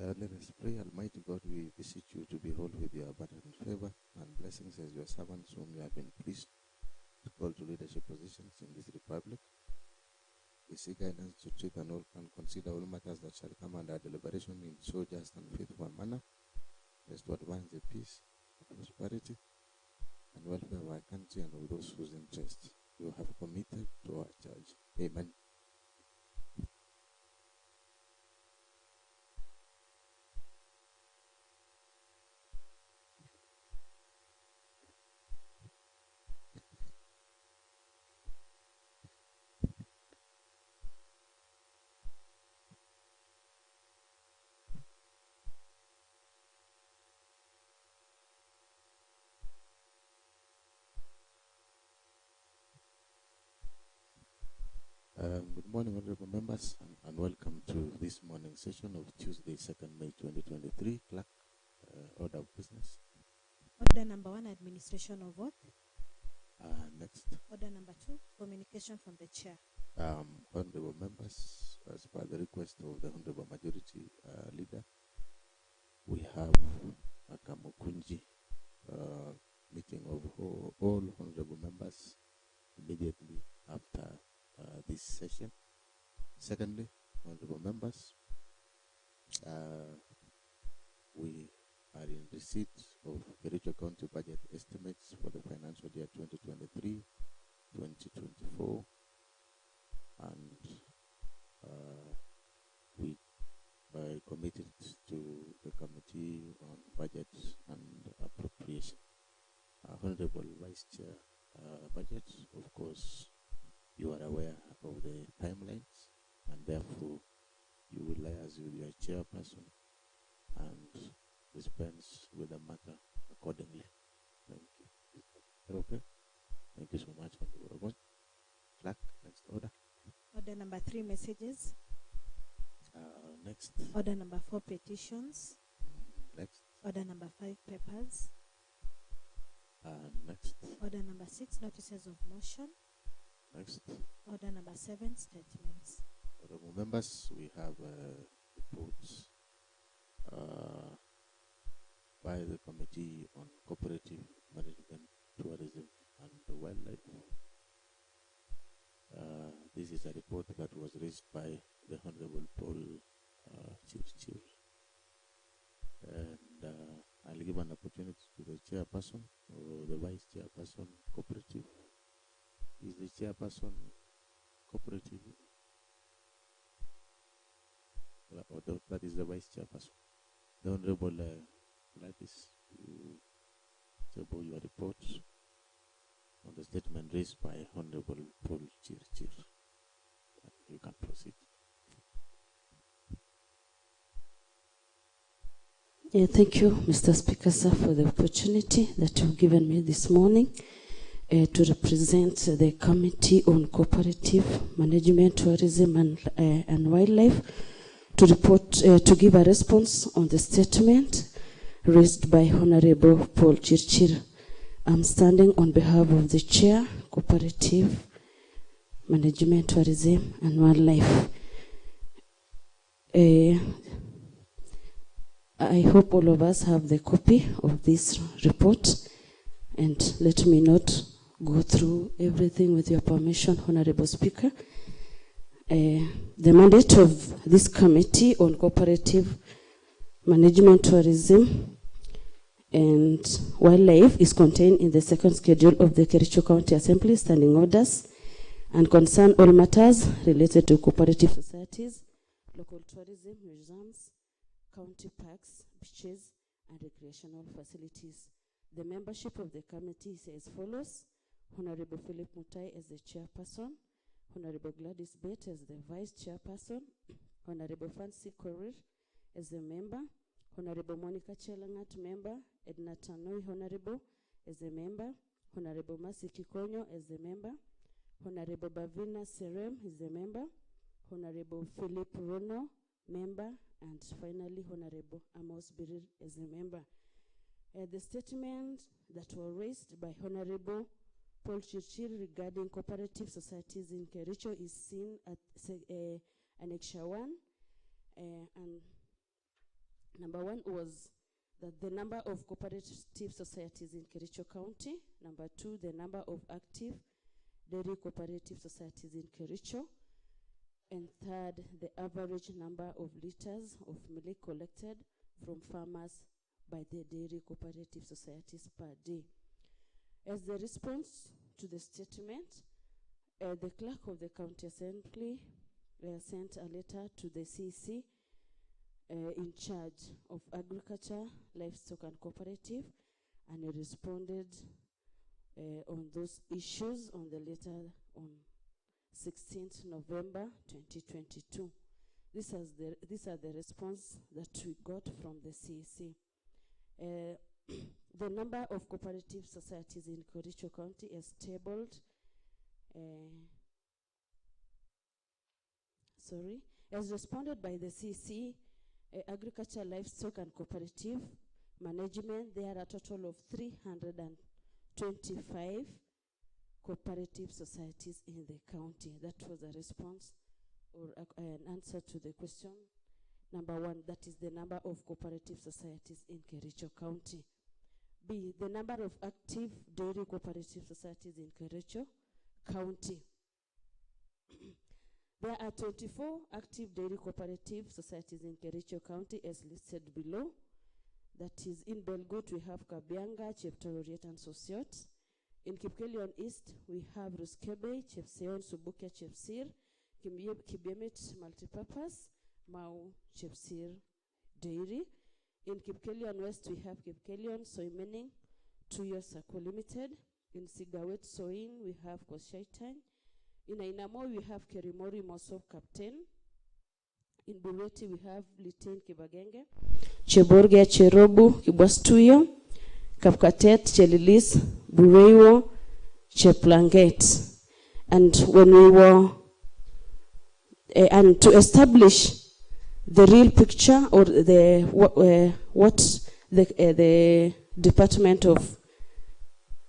Let us pray. Almighty God, we beseech you to behold with your abundant favor and blessings as your servants whom you have been pleased to call to leadership positions in this republic. We seek guidance to treat and consider all matters that shall come under deliberation in so just and faithful manner, as to advance the peace, prosperity, and welfare of our country and of those whose interests you have committed to our charge. Amen. Good morning, honorable members, and welcome to this morning session of Tuesday, 2nd May 2023. Clerk, order of business. Order number 1, administration of oath. Next. Order number 2, communication from the chair. Honorable members, as per the request of the Honorable Majority Leader, we have a Kamukunji meeting of all honorable members immediately after this session. Secondly, honorable members, we are in receipt of Kericho County budget estimates for the financial year 2023-2024, and we committed to the Committee on Budget and Appropriation. Honorable Vice Chair, Budget, of course, you are aware of the timelines, and therefore you will liaise with your chairperson and dispense with the matter accordingly. Thank you. Okay. Thank you so much, Honorable. Clerk, next order. Order number 3, messages. Next. Order number 4, petitions. Next. Order number 5, papers. Next. Order number 6, notices of motion. Next. Order number 7, statements. Honorable members, we have reports by the Committee on Cooperative Management, Tourism and Wildlife. This is a report that was raised by the Honorable Paul Chirchir. And I'll give an opportunity to the chairperson or the vice chairperson cooperative. Is the chairperson cooperative? Or that is the vice chairperson. The Honorable Gladys, you table your report on the statement raised by Honorable Paul Chirchir. You can proceed. Yeah, thank you, Mr. Speaker, sir, for the opportunity that you've given me this morning to represent the Committee on Cooperative Management, Tourism and Wildlife to report, to give a response on the statement raised by Honorable Paul Chirchir. I'm standing on behalf of the Chair, Cooperative Management, Tourism and Wildlife. I hope all of us have the copy of this report, and let me not go through everything with your permission, Honorable Speaker. The mandate of this Committee on Cooperative Management, Tourism and Wildlife is contained in the second schedule of the Kericho County Assembly Standing Orders and concern all matters related to cooperative societies, local tourism, museums, county parks, beaches, and recreational facilities. The membership of the committee is as follows: Honorable Philip Mutai as the chairperson, Honorable Gladys Bett as the vice chairperson, Honorable Fancy Korir as a member, Honorable Monica Chelangat member, Edna Tanoi Honorable as a member, Honorable Masi Kikonyo as a member, Honorable Bavina Serem is a member, Honorable Philip Rono member, and finally Honorable Amos Birir as a member. The statement that were raised by Honorable Paul Chirchir regarding cooperative societies in Kericho is seen at Annexure 1, and Number one was that the number of cooperative societies in Kericho County. Number two, the number of active dairy cooperative societies in Kericho. And third, the average number of liters of milk collected from farmers by the dairy cooperative societies per day. As the response to the statement, the clerk of the county assembly sent a letter to the CEC in charge of agriculture, livestock and cooperative, and he responded on those issues on the letter on 16th November 2022. These are the response that we got from the CEC. The number of cooperative societies in Kericho County is tabled. As responded by the CEC, Agriculture, Livestock and Cooperative Management, there are a total of 325 cooperative societies in the county. That was a response or an answer to the question number one, that is the number of cooperative societies in Kericho County. B, the number of active dairy cooperative societies in Kericho County. There are 24 active dairy cooperative societies in Kericho County as listed below. That is, in Belgut we have Kabianga, Cheptororiet and Sosiot. In Kipkelion East we have Ruskebe, Chepseon, Subukia, Chepsir, Kibiemit Multipurpose, Mau, Chepsir, Dairy. In Kipkelion West we have Kipkelion, Soimening, 2 Years Circle Limited. In Sigawet, Soin we have Koshaitan. In Ainamo we have Kerimori Mosop Captain. In Bureti we have Litain Kibagenge, Cheborge, Cherobu, Kibwastuyo, Kapkatet, Chelilis, Bureiwo, Cheplanget. And when we were, and to establish the real picture or what the department of,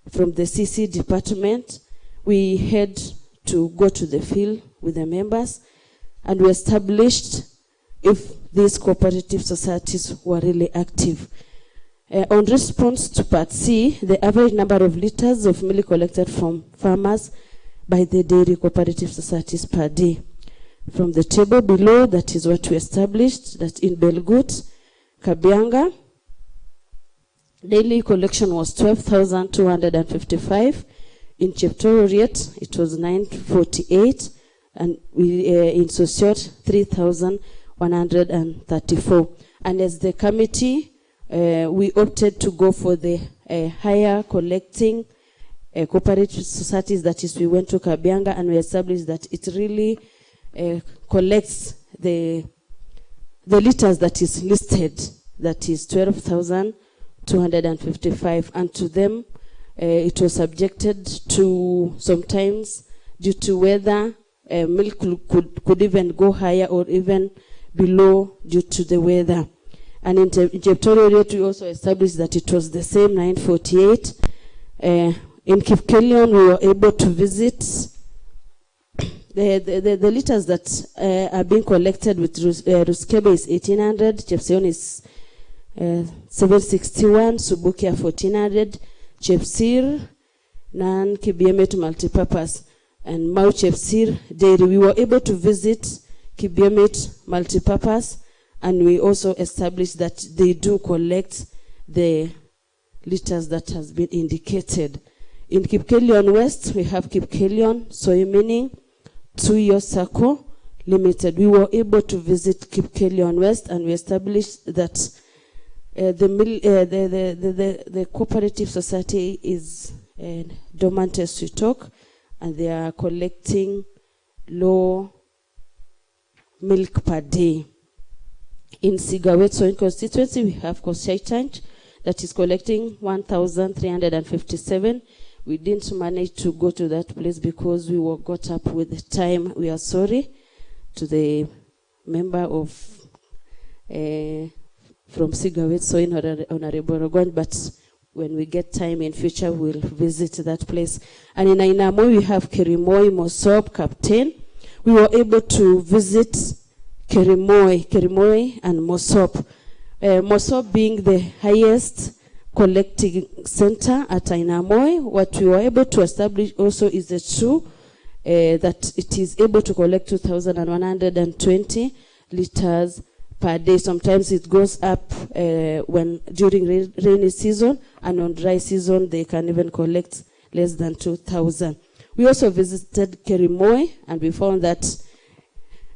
from the CC department, we had to go to the field with the members, and we established if these cooperative societies were really active. On response to Part C, the average number of liters of milk collected from farmers by the dairy cooperative societies per day. From the table below, that is what we established, that in Belgut, Kabianga, daily collection was 12,255. In Cheptororiet, it was 948, and in Sosiot, 3,134. And as the committee, we opted to go for the higher collecting cooperative societies. That is, we went to Kabianga and we established that it really collects the liters that is listed, that is 12,255, and to them it was subjected to, sometimes due to weather, milk could even go higher or even below due to the weather. And in Cheptororiet we also established that it was the same 948. In Kipkelion we were able to visit the liters that are being collected with Ruskebe is 1800, Chepseon is 761, Subukia 1400, Chepsir, Nan Kibiemet Multipurpose, and Mau Chepsir Dairy. We were able to visit Kibiemet Multipurpose, and we also established that they do collect the liters that has been indicated. In Kipkelion West, we have Kipkelion, Soimening, 2 Years Circle Limited. We were able to visit Kipkelion West, and we established that the cooperative society is dormant as we talk, and they are collecting low milk per day. In Sigawet Soin constituency, we have Koshaitanch that is collecting 1,357. We didn't manage to go to that place because we were got up with the time. We are sorry to the member of from Sigawet Soin, Honorable Rogon, but when we get time in future, we'll visit that place. And in Ainamo, we have Kerimoi, Mosop, Captain. We were able to visit Kerimoi and Mosop. Moso being the highest collecting center at Ainamoi. What we were able to establish also is the true that it is able to collect 2,120 liters per day. Sometimes it goes up when during rainy season, and on dry season they can even collect less than 2,000. We also visited Kerimoi, and we found that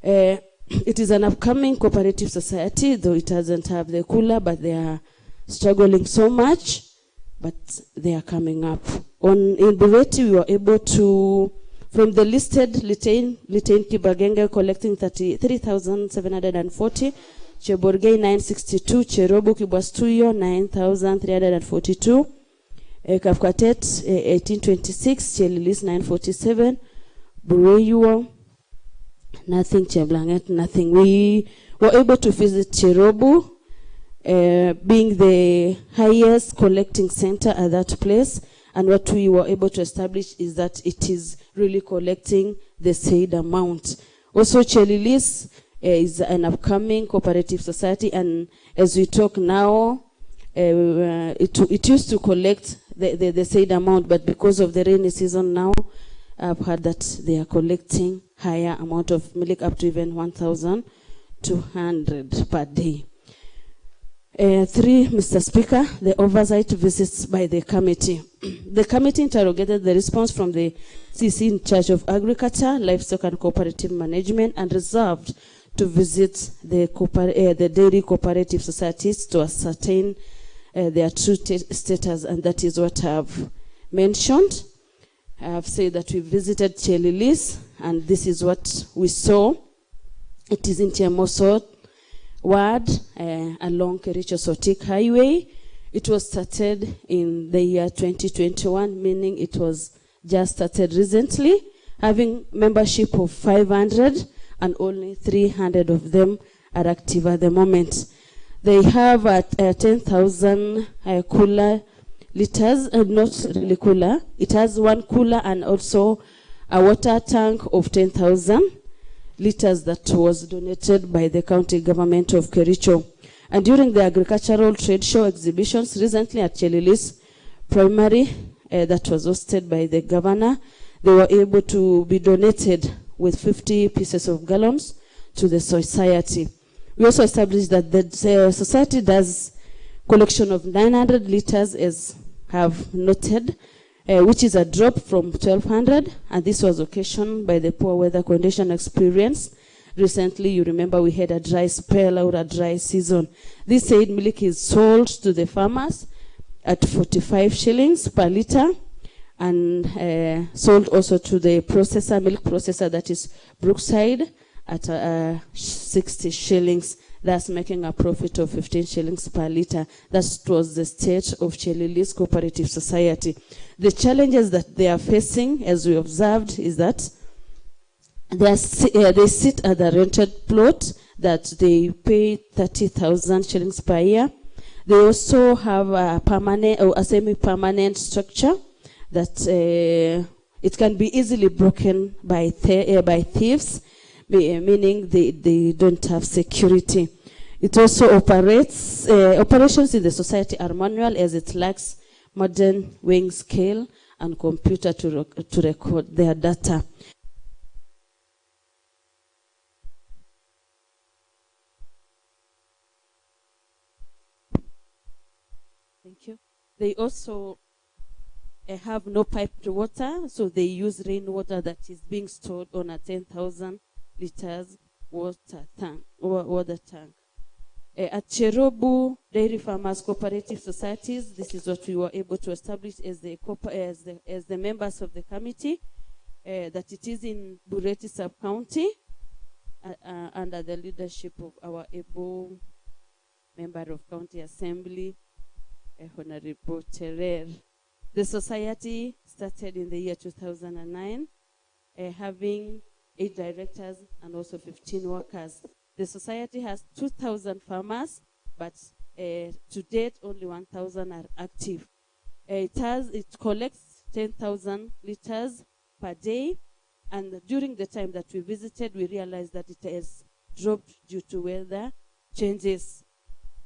it is an upcoming cooperative society, though it doesn't have the cooler, but they are struggling so much, but they are coming up. In Bureti, we were able to, from the listed Litain Kibagenge collecting 33,740, Cheborgei 962, Cherobu Kibwastuyo 9,342, Kafkatet 1826, Chelilis 947, Bureyuo nothing, Cheblanget nothing. We were able to visit Cherobu, being the highest collecting center at that place, and what we were able to establish is that it is really collecting the said amount. Also, Chelilis is an upcoming cooperative society, and as we talk now, it used to collect the said amount, but because of the rainy season now, I've heard that they are collecting higher amount of milk, up to even 1,200 per day. 3, Mr. Speaker, the oversight visits by the committee. The committee interrogated the response from the CC in charge of agriculture, livestock and cooperative management, and reserved to visit the dairy cooperative societies to ascertain their true status, and that is what I've mentioned. I have said that we visited Chelilis, and this is what we saw. It is in Chemoso ward along Kericho Sotik Highway. It was started in the year 2021, meaning it was just started recently, having membership of 500, and only 300 of them are active at the moment. They have 10,000 cooler liters, not really cooler. It has one cooler and also a water tank of 10,000 liters that was donated by the county government of Kericho. And during the agricultural trade show exhibitions recently at Chelilis Primary, that was hosted by the governor, they were able to be donated with 50 pieces of gallons to the society. We also established that the society does collection of 900 liters, as have noted, which is a drop from 1,200, and this was occasioned by the poor weather condition experience. Recently, you remember we had a dry spell or a dry season. This said milk is sold to the farmers at 45 shillings per liter, and sold also to the processor, milk processor, that is Brookside, at 60 shillings, thus making a profit of 15 shillings per liter. That was the state of Chelilis Cooperative Society. The challenges that they are facing, as we observed, is that they sit at the rented plot that they pay 30,000 shillings per year. They also have a permanent or a semi-permanent structure that it can be easily broken by thieves, meaning they don't have security. It also operates, operations in the society are manual, as it lacks modern weighing scale and computer to record their data. Thank you. They also have no piped water, so they use rainwater that is being stored on a 10,000 liters water tank. At Cherobu Dairy Farmers Cooperative Societies, this is what we were able to establish as the members of the committee, that it is in Bureti Sub-County, under the leadership of our able member of County Assembly, Honorable Terer. The society started in the year 2009, having 8 directors and also 15 workers. The society has 2,000 farmers, but to date only 1,000 are active. It collects 10,000 liters per day, and during the time that we visited, we realized that it has dropped due to weather changes.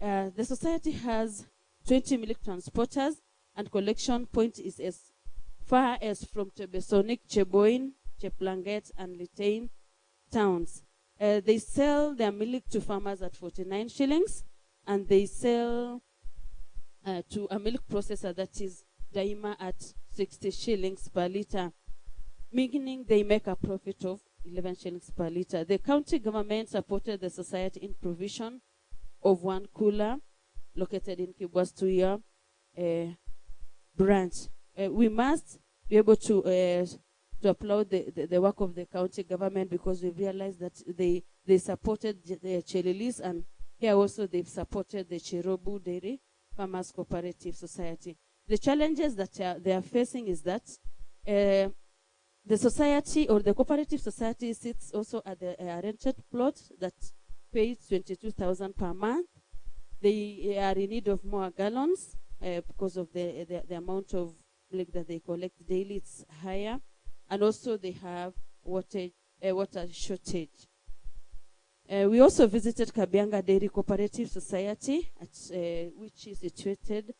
The society has 20 milk transporters, and collection point is as far as from Tebesonik, Cheboin, Cheplanget, and Litain towns. They sell their milk to farmers at 49 shillings, and they sell to a milk processor, that is Daima, at 60 shillings per liter, meaning they make a profit of 11 shillings per liter. The county government supported the society in provision of one cooler located in Kibwastuya branch. We must be able to applaud the work of the county government, because we realized that they supported the Chelilis, and here also they've supported the Chirobu Dairy Farmers Cooperative Society. The challenges that they are facing is that the society, or the cooperative society, sits also at the rented plot that pays 22,000 per month. They are in need of more gallons because of the amount of milk that they collect daily. It's higher, and also they have water shortage. We also visited Kabianga Dairy Cooperative Society, which is situated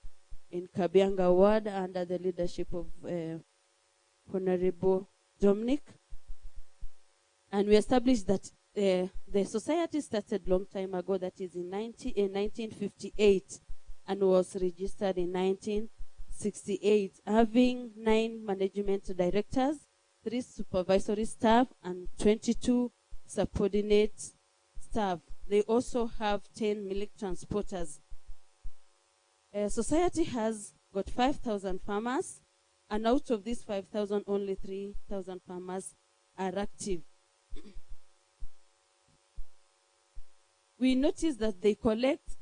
in Kabianga Ward under the leadership of Honorable Dominic. And we established that the society started long time ago, that is in 1958, and was registered in 1968, having 9 management directors, 3 supervisory staff, and 22 subordinate staff. They also have 10 milk transporters. Society has got 5,000 farmers, and out of these 5,000, only 3,000 farmers are active. We noticed that they collect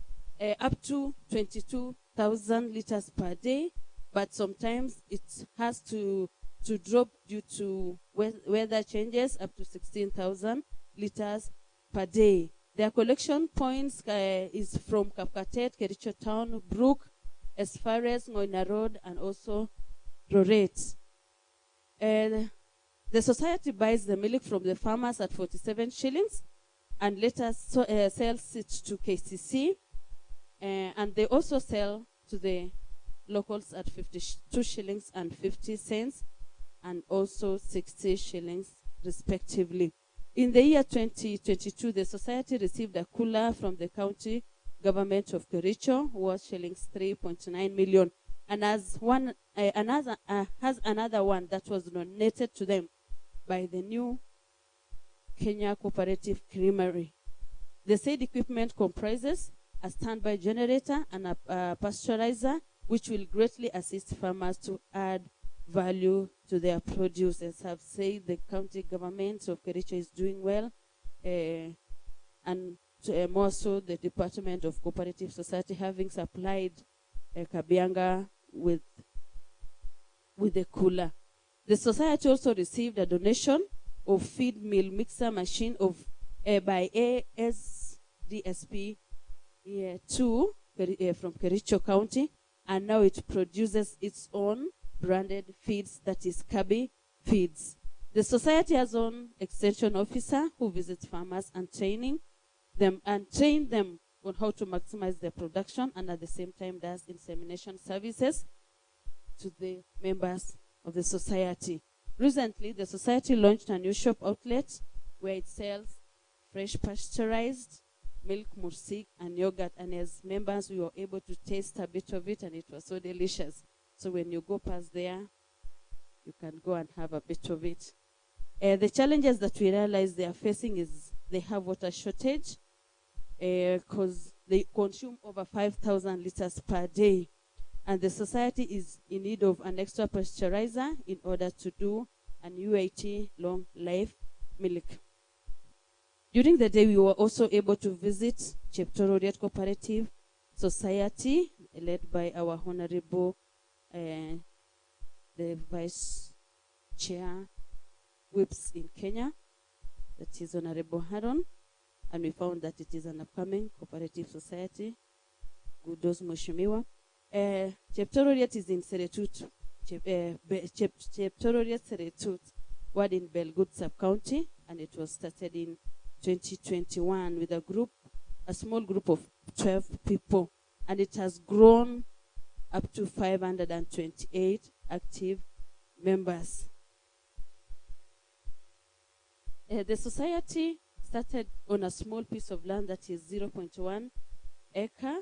up to 22,000 liters per day, but sometimes it has to drop due to weather changes, up to 16,000 liters per day. Their collection points is from Kapkatet, Kericho Town, Brook, as far as Ngoina Road, and also Roret. The society buys the milk from the farmers at 47 shillings, and later sells it to KCC, and they also sell to the locals at 52 shillings and 50 cents, and also 60 shillings respectively. In the year 2022, the society received a cooler from the county government of Kericho, worth shillings 3.9 million, and has another one that was donated to them by the new Kenya Cooperative Creamery. The said equipment comprises a standby generator and a pasteurizer, which will greatly assist farmers to add value to their produce. As I've said, the county government of Kericho is doing well, and more so the Department of Cooperative Society, having supplied Kabianga with a cooler. The society also received a donation of feed mill mixer machine by ASDSP 2 from Kericho County, and now it produces its own branded feeds, that is Kabi Feeds. The society has own extension officer who visits farmers and train them on how to maximize their production, and at the same time does insemination services to the members of the society. Recently, the society launched a new shop outlet where it sells fresh pasteurized milk, mursik, and yogurt. And as members, we were able to taste a bit of it, and it was so delicious. So when you go past there, you can go and have a bit of it. The challenges that we realize they are facing is they have water shortage, because they consume over 5,000 liters per day. And the society is in need of an extra pasteurizer in order to do an UAT long life milk. During the day, we were also able to visit Cheptororiet Cooperative Society, led by our Honorable, the Vice Chair Whips in Kenya, that is Honorable Haron, and we found that it is an upcoming cooperative society. Kudos Mheshimiwa. Cheptororiet is in Seretut, Cheptororiet Seretut, ward in Belgut sub-county, and it was started in 2021 with a small group of 12 people, and it has grown up to 528 active members. The society started on a small piece of land that is 0.1 acre,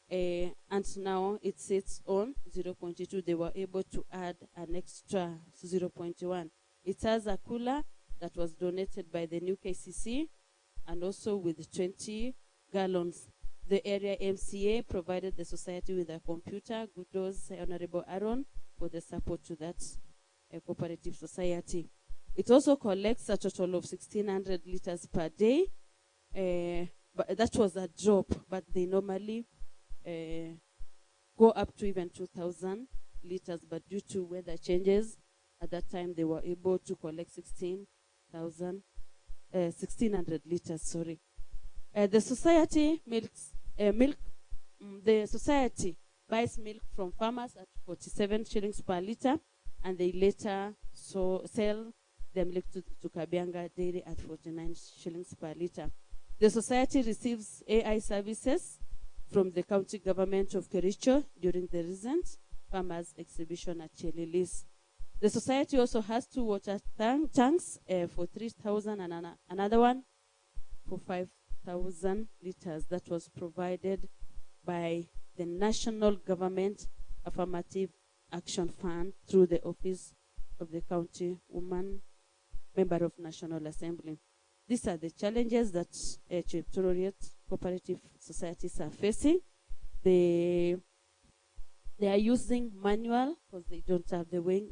and now it sits on 0.2. They were able to add an extra 0.1. It has a cooler that was donated by the new KCC, and also with 20 gallons. The area MCA provided the society with a computer. Kudos, Honorable Aaron, for the support to that cooperative society. It also collects a total of 1,600 liters per day. But that was a drop, but they normally go up to even 2,000 liters. But due to weather changes, at that time they were able to collect 1,600 liters. Sorry. The society the society buys milk from farmers at 47 shillings per liter, and they later sell the milk to Kabianga Dairy at 49 shillings per liter. The society receives AI services from the county government of Kericho during the recent farmers exhibition at Chelilis. The society also has 2 water tanks for 3,000 and another one for 5,000 liters. That was provided by the National Government Affirmative Action Fund through the Office of the County Woman Member of National Assembly. These are the challenges that Cheptororiet cooperative societies are facing. They are using manual because they don't have the wing.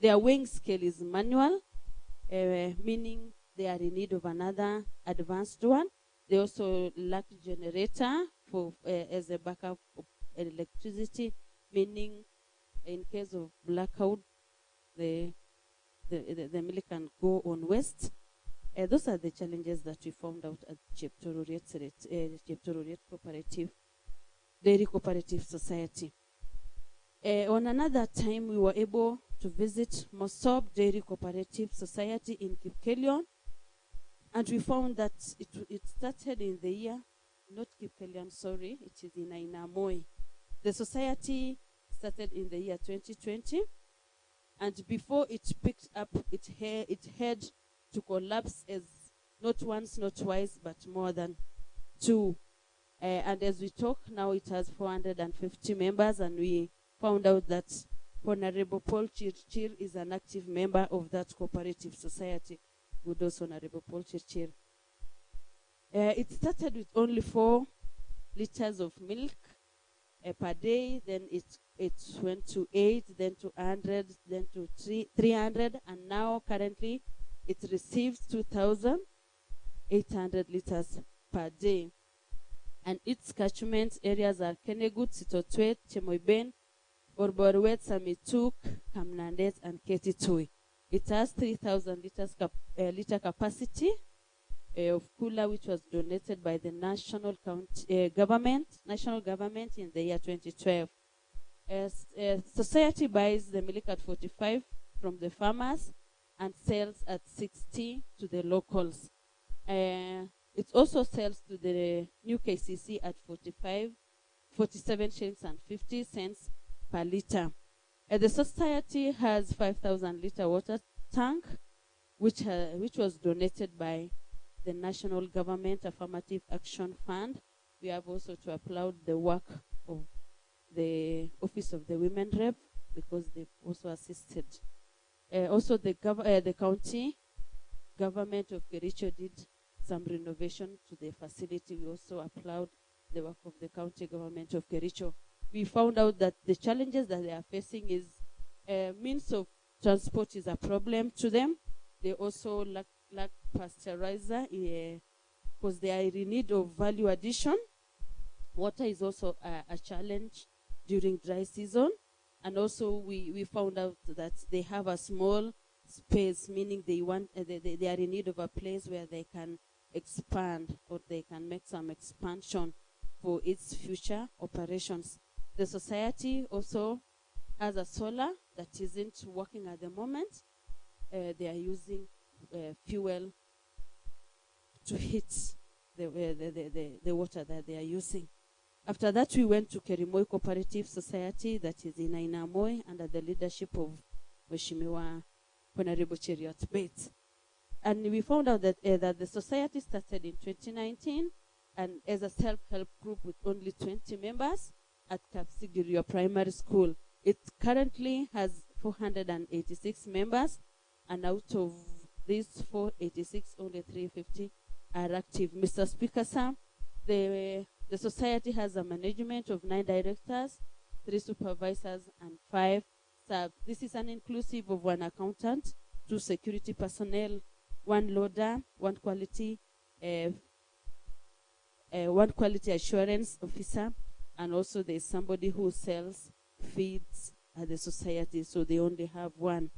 Their wing scale is manual, meaning they are in need of another advanced one. They also lack generator for as a backup of electricity, meaning in case of blackout, the mill can go on waste. Those are the challenges that we found out at Cheptororiet Cooperative Dairy Cooperative Society. On another time, we were able to visit Mosob Dairy Cooperative Society in Kipkelion, and we found that it started in the year, not Kipkelion, sorry, it is in Ainamoi. The society started in the year 2020, and before it picked up, it had to collapse as not once, not twice, but more than 2. And as we talk now, it has 450 members, and we found out that Honorable Paul Chirchir is an active member of that cooperative society. Kudos, Honorable Paul Chirchir. It started with only 4 liters of milk per day, then it went to 8, then to 100, then to 300, and now currently it receives 2,800 liters per day. And its catchment areas are Kenegut, Sitotwet, Chemoiben, Borborwet, Samituk, Kamnandet, and Ketitui. It has 3,000 liter capacity of cooler, which was donated by the national government in the year 2012. Society buys the milk at 45 from the farmers and sells at 60 to the locals. It also sells to the new KCC at 47 shillings and 50 cents per liter. The society has 5,000 liter water tank, which was donated by the National Government Affirmative Action Fund. We have also to applaud the work of the Office of the Women Rep, because they've also assisted. Also, the county government of Kericho did some renovation to the facility. We also applaud the work of the county government of Kericho. We found out that the challenges that they are facing is means of transport is a problem to them. They also lack pasteurizer because they are in need of value addition. Water is also a challenge during dry season. And also we found out that they have a small space, meaning they are in need of a place where they can expand, or they can make some expansion for its future operations. The society also has a solar that isn't working at the moment. They are using fuel to heat the water that they are using. After that, we went to Kerimoi Cooperative Society that is in Ainamoi under the leadership of Mheshimiwa Honorable Cheriot Bates. And we found out that the society started in 2019 and as a self-help group with only 20 members at Kapsigirio Primary School. It currently has 486 members, and out of these 486, only 350 are active. Mr. Speaker, sir, the society has a management of 9 directors, 3 supervisors, and 5 subs. This is an inclusive of 1 accountant, 2 security personnel, 1 loader, 1 quality assurance officer, and also there's somebody who sells feeds at the society, so they only have 1.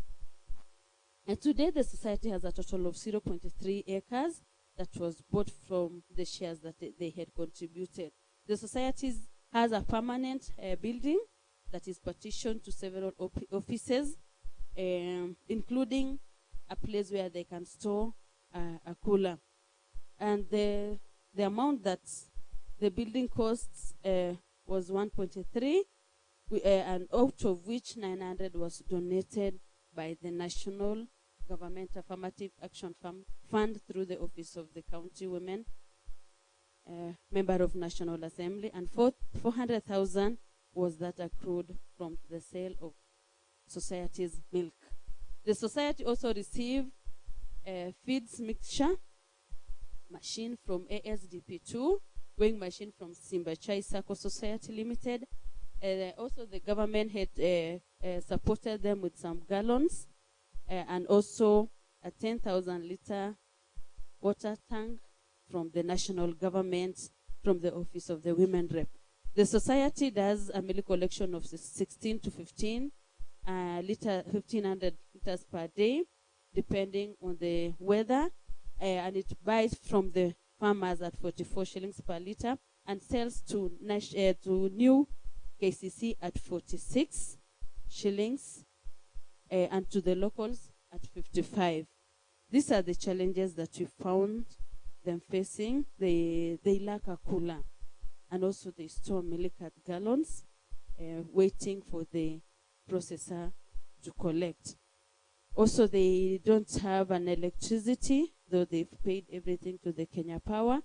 And today the society has a total of 0.3 acres that was bought from the shares that they had contributed. The society has a permanent building that is partitioned to several offices, including a place where they can store a cooler. And the amount that the building costs was 1.3, and out of which 900 was donated by the National Government Affirmative Action Fund through the Office of the County Women, Member of National Assembly, and 400,000 was that accrued from the sale of society's milk. The society also received a feeds mixture machine from ASDP2, weighing machine from Simbachai Sacco Society Limited. Also, the government had supported them with some gallons and also a 10,000 liter water tank from the national government from the Office of the Women Rep. The society does a milk collection of 16 to 1,500 liters per day, depending on the weather, and it buys from the farmers at 44 shillings per liter and sells to new KCC at 46 shillings and to the locals at 55. These are the challenges that we found them facing. They lack a cooler, and also they store milk at gallons, waiting for the processor to collect. Also, they don't have an electricity, though they've paid everything to the Kenya Power.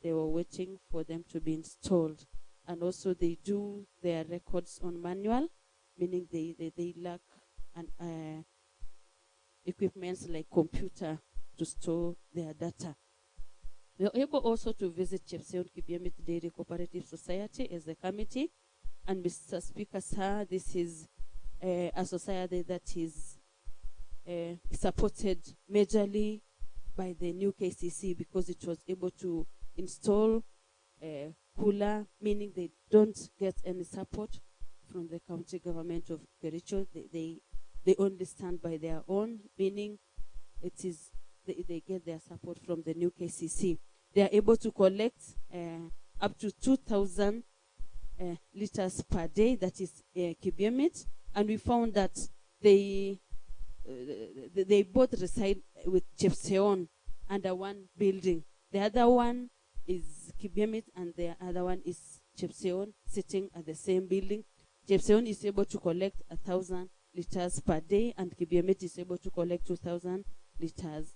They were waiting for them to be installed. And also they do their records on manual, meaning they lack an equipments like computer to store their data. We were able also to visit Chepseon Kibiemit Dairy Cooperative Society as a committee. And Mr. Speaker, sir, this is a society that is supported majorly by the new KCC because it was able to install cooler, meaning they don't get any support from the county government of Kericho. They only stand by their own, meaning it is they get their support from the new KCC. They are able to collect up to 2,000 liters per day, that is Kibiemit, and we found that they both reside with Chepseon under one building. The other one is Kibiemit and the other one is Chepseon, sitting at the same building. Chepseon is able to collect 1,000 liters per day, and Kibiemit is able to collect 2,000 liters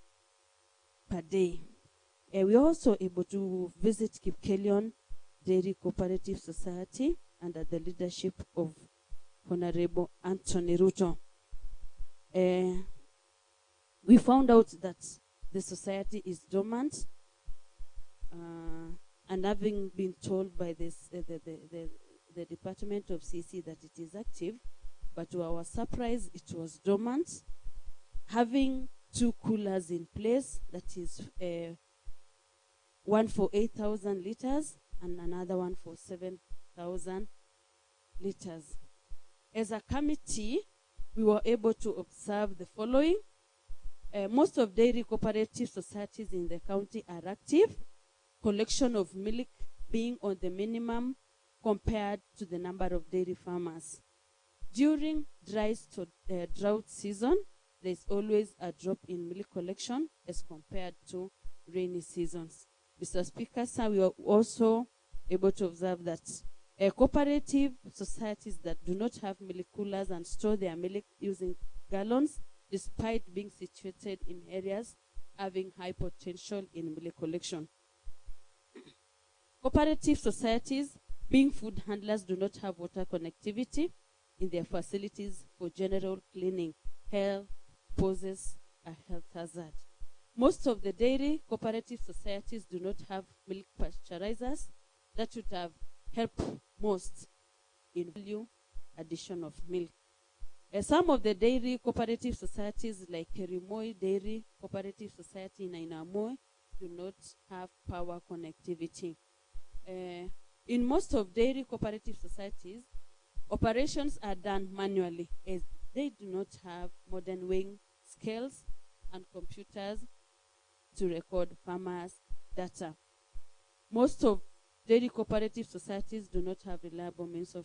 per day. We are also able to visit Kipkelion Dairy Cooperative Society under the leadership of Honorable Anthony Ruto. We found out that the society is dormant, and having been told by this, the Department of CC that it is active, but to our surprise, it was dormant, having 2 coolers in place, that is one for 8,000 liters and another one for 7,000 liters. As a committee, we were able to observe the following. Most of dairy cooperative societies in the county are active, collection of milk being on the minimum compared to the number of dairy farmers. During drought season, there's always a drop in milk collection as compared to rainy seasons. Mr. Speaker, sir, we are also able to observe that cooperative societies that do not have milk coolers and store their milk using gallons, despite being situated in areas having high potential in milk collection. Cooperative societies, being food handlers, do not have water connectivity in their facilities for general cleaning. Health poses a health hazard. Most of the dairy cooperative societies do not have milk pasteurizers that would have helped most in value addition of milk. Some of the dairy cooperative societies, like Kerimoi Dairy Cooperative Society in Ainamoi, do not have power connectivity. In most of dairy cooperative societies, operations are done manually, as they do not have modern weighing scales and computers to record farmers' data. Most of dairy cooperative societies do not have reliable means of